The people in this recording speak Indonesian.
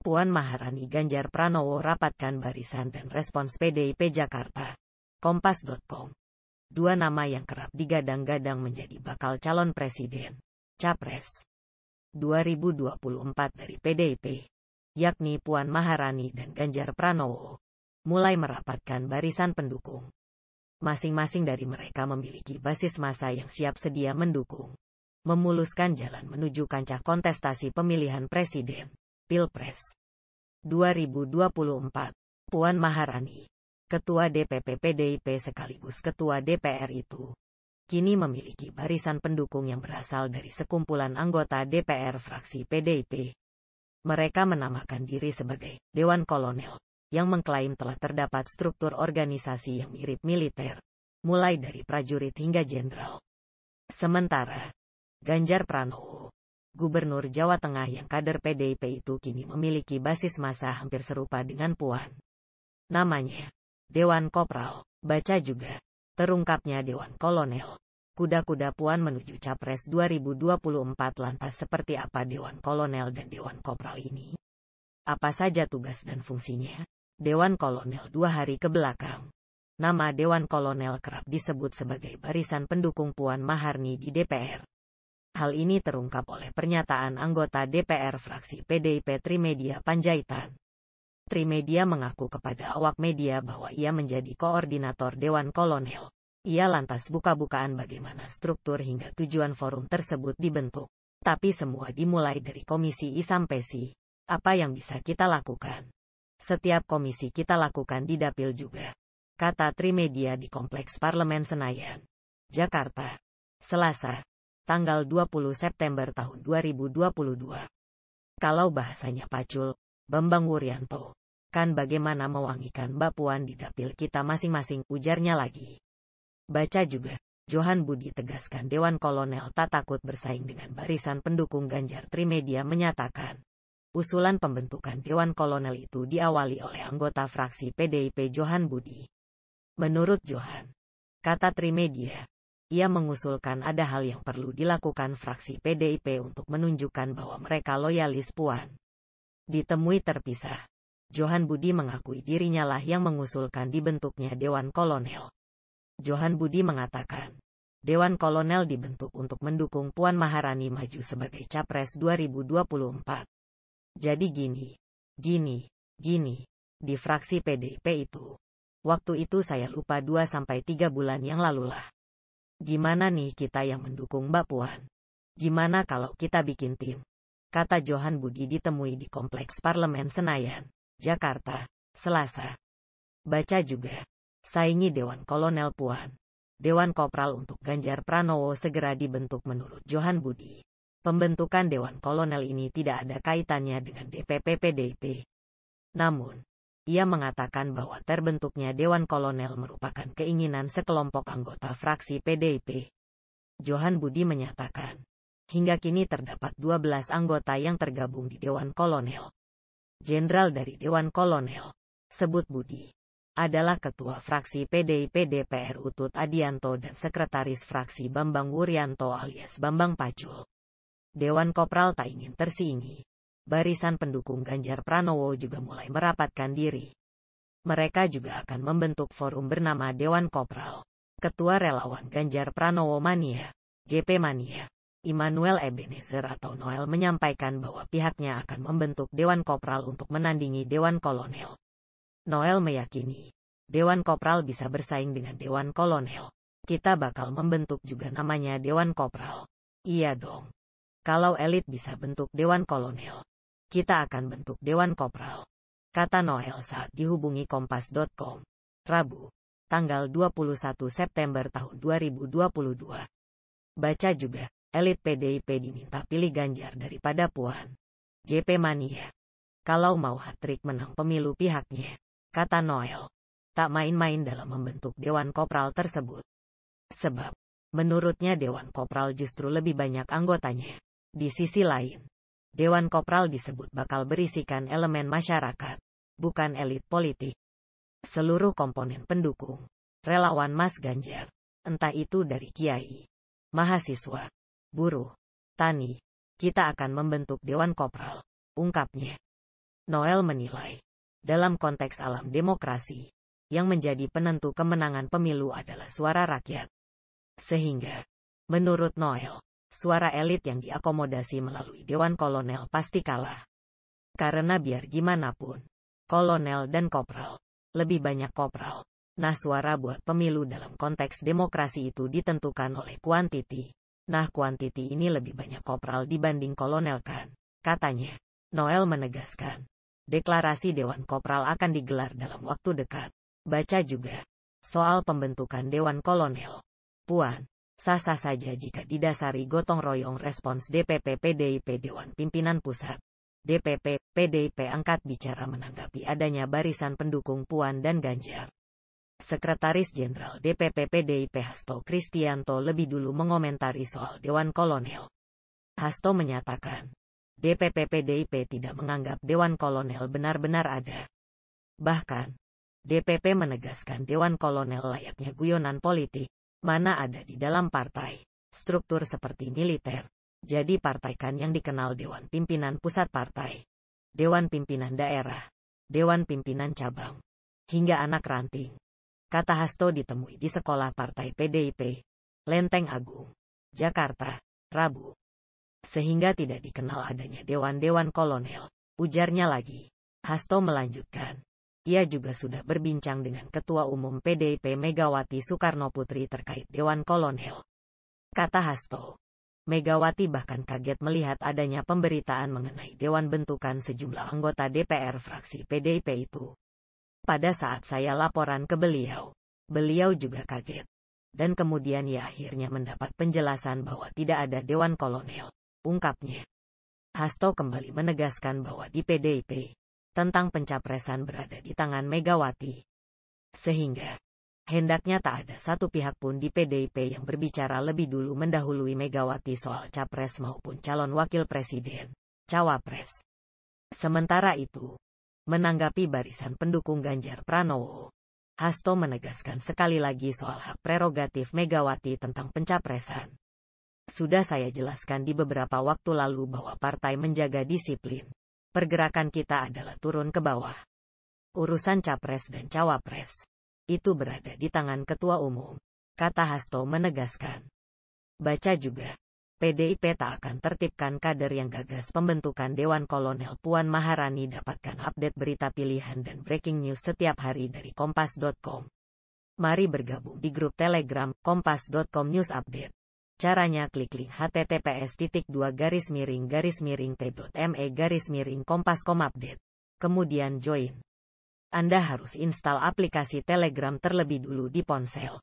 Puan Maharani Ganjar Pranowo rapatkan barisan dan respons PDIP Jakarta. Kompas.com. Dua nama yang kerap digadang-gadang menjadi bakal calon presiden, Capres 2024 dari PDIP, yakni Puan Maharani dan Ganjar Pranowo, mulai merapatkan barisan pendukung. Masing-masing dari mereka memiliki basis massa yang siap sedia mendukung, memuluskan jalan menuju kancah kontestasi pemilihan presiden, Pilpres 2024. Puan Maharani, Ketua DPP PDIP sekaligus Ketua DPR itu, kini memiliki barisan pendukung yang berasal dari sekumpulan anggota DPR fraksi PDIP. Mereka menamakan diri sebagai Dewan Kolonel, yang mengklaim telah terdapat struktur organisasi yang mirip militer, mulai dari prajurit hingga jenderal. Sementara, Ganjar Pranowo, Gubernur Jawa Tengah yang kader PDIP itu kini memiliki basis massa hampir serupa dengan Puan. Namanya Dewan Kopral, baca juga, terungkapnya Dewan Kolonel. Kuda-kuda Puan menuju Capres 2024 lantas seperti apa Dewan Kolonel dan Dewan Kopral ini? Apa saja tugas dan fungsinya? Dewan Kolonel 2 hari ke belakang. Nama Dewan Kolonel kerap disebut sebagai barisan pendukung Puan Maharani di DPR. Hal ini terungkap oleh pernyataan anggota DPR fraksi PDIP Trimedia Panjaitan. Trimedia mengaku kepada awak media bahwa ia menjadi koordinator Dewan Kolonel. Ia lantas buka-bukaan bagaimana struktur hingga tujuan forum tersebut dibentuk. Tapi semua dimulai dari komisi I sampai Si. Apa yang bisa kita lakukan? Setiap komisi kita lakukan di dapil juga, kata Trimedia di Kompleks Parlemen Senayan, Jakarta, Selasa, tanggal 20 September tahun 2022. Kalau bahasanya pacul, Bambang Wuryanto, kan bagaimana mewangikan Mbak Puan di dapil kita masing-masing, ujarnya lagi. Baca juga, Johan Budi tegaskan Dewan Kolonel tak takut bersaing dengan barisan pendukung Ganjar. Trimedia menyatakan, usulan pembentukan Dewan Kolonel itu diawali oleh anggota fraksi PDIP Johan Budi. Menurut Johan, kata Trimedia, ia mengusulkan ada hal yang perlu dilakukan fraksi PDIP untuk menunjukkan bahwa mereka loyalis Puan. Ditemui terpisah, Johan Budi mengakui dirinya lah yang mengusulkan dibentuknya Dewan Kolonel. Johan Budi mengatakan, Dewan Kolonel dibentuk untuk mendukung Puan Maharani maju sebagai Capres 2024. Jadi gini, di fraksi PDIP itu. Waktu itu saya lupa 2-3 bulan yang lalu lah. Gimana nih kita yang mendukung Mbak Puan? Gimana kalau kita bikin tim? Kata Johan Budi ditemui di Kompleks Parlemen Senayan, Jakarta, Selasa. Baca juga, saingi Dewan Kolonel Puan. Dewan Kopral untuk Ganjar Pranowo segera dibentuk. Menurut Johan Budi, pembentukan Dewan Kolonel ini tidak ada kaitannya dengan DPP PDIP. Namun, ia mengatakan bahwa terbentuknya Dewan Kolonel merupakan keinginan sekelompok anggota fraksi PDIP. Johan Budi menyatakan, hingga kini terdapat 12 anggota yang tergabung di Dewan Kolonel. Jenderal dari Dewan Kolonel, sebut Budi, adalah Ketua Fraksi PDIP DPR Utut Adianto dan Sekretaris Fraksi Bambang Wuryanto alias Bambang Pacul. Dewan Kopral tak ingin tersinggi. Barisan pendukung Ganjar Pranowo juga mulai merapatkan diri. Mereka juga akan membentuk forum bernama Dewan Kopral. Ketua Relawan Ganjar Pranowo Mania, GP Mania, Immanuel Ebenezer atau Noel menyampaikan bahwa pihaknya akan membentuk Dewan Kopral untuk menandingi Dewan Kolonel. Noel meyakini, Dewan Kopral bisa bersaing dengan Dewan Kolonel. Kita bakal membentuk juga namanya Dewan Kopral. Iya dong. Kalau elit bisa bentuk Dewan Kolonel, kita akan bentuk Dewan Kopral, kata Noel saat dihubungi Kompas.com, Rabu, tanggal 21 September tahun 2022. Baca juga, elit PDIP diminta pilih Ganjar daripada Puan. GP Mania, kalau mau hat-trick menang pemilu pihaknya, kata Noel, tak main-main dalam membentuk Dewan Kopral tersebut. Sebab, menurutnya Dewan Kopral justru lebih banyak anggotanya. Di sisi lain, Dewan Kopral disebut bakal berisikan elemen masyarakat, bukan elit politik. Seluruh komponen pendukung, relawan Mas Ganjar, entah itu dari kiai, mahasiswa, buruh, tani, kita akan membentuk Dewan Kopral, ungkapnya. Noel menilai, dalam konteks alam demokrasi, yang menjadi penentu kemenangan pemilu adalah suara rakyat. Sehingga, menurut Noel, suara elit yang diakomodasi melalui Dewan Kolonel pasti kalah. Karena biar gimana pun, kolonel dan kopral, lebih banyak kopral. Nah, suara buat pemilu dalam konteks demokrasi itu ditentukan oleh kuantiti. Nah, kuantiti ini lebih banyak kopral dibanding kolonel kan, katanya. Noel menegaskan, deklarasi Dewan Kopral akan digelar dalam waktu dekat. Baca juga, soal pembentukan Dewan Kolonel. Puan, sah-sah saja jika didasari gotong royong, respons DPP PDIP Dewan Pimpinan Pusat. DPP PDIP angkat bicara menanggapi adanya barisan pendukung Puan dan Ganjar. Sekretaris Jenderal DPP PDIP Hasto Kristianto lebih dulu mengomentari soal Dewan Kolonel. Hasto menyatakan, DPP PDIP tidak menganggap Dewan Kolonel benar-benar ada. Bahkan, DPP menegaskan Dewan Kolonel layaknya guyonan politik, mana ada di dalam partai, struktur seperti militer. Jadi partaikan yang dikenal Dewan Pimpinan Pusat Partai, Dewan Pimpinan Daerah, Dewan Pimpinan Cabang, hingga anak ranting. Kata Hasto ditemui di sekolah partai PDIP, Lenteng Agung, Jakarta, Rabu. Sehingga tidak dikenal adanya dewan-dewan kolonel, ujarnya lagi. Hasto melanjutkan, ia juga sudah berbincang dengan Ketua Umum PDIP Megawati Soekarnoputri terkait Dewan Kolonel. Kata Hasto, Megawati bahkan kaget melihat adanya pemberitaan mengenai dewan bentukan sejumlah anggota DPR fraksi PDIP itu. Pada saat saya laporan ke beliau juga kaget. Dan kemudian ia akhirnya mendapat penjelasan bahwa tidak ada Dewan Kolonel, ungkapnya. Hasto kembali menegaskan bahwa di PDIP, tentang pencapresan berada di tangan Megawati. Sehingga, hendaknya tak ada satu pihak pun di PDIP yang berbicara lebih dulu mendahului Megawati soal capres maupun calon wakil presiden, cawapres. Sementara itu, menanggapi barisan pendukung Ganjar Pranowo, Hasto menegaskan sekali lagi soal hak prerogatif Megawati tentang pencapresan. Sudah saya jelaskan di beberapa waktu lalu bahwa partai menjaga disiplin. Pergerakan kita adalah turun ke bawah. Urusan capres dan cawapres, itu berada di tangan Ketua Umum, kata Hasto menegaskan. Baca juga, PDIP tak akan tertibkan kader yang gagas pembentukan Dewan Kolonel. Puan Maharani. Dapatkan update berita pilihan dan breaking news setiap hari dari kompas.com. Mari bergabung di grup Telegram kompas.com News Update. Caranya klik link https://t.me/kompas.com update. Kemudian join. Anda harus install aplikasi Telegram terlebih dulu di ponsel.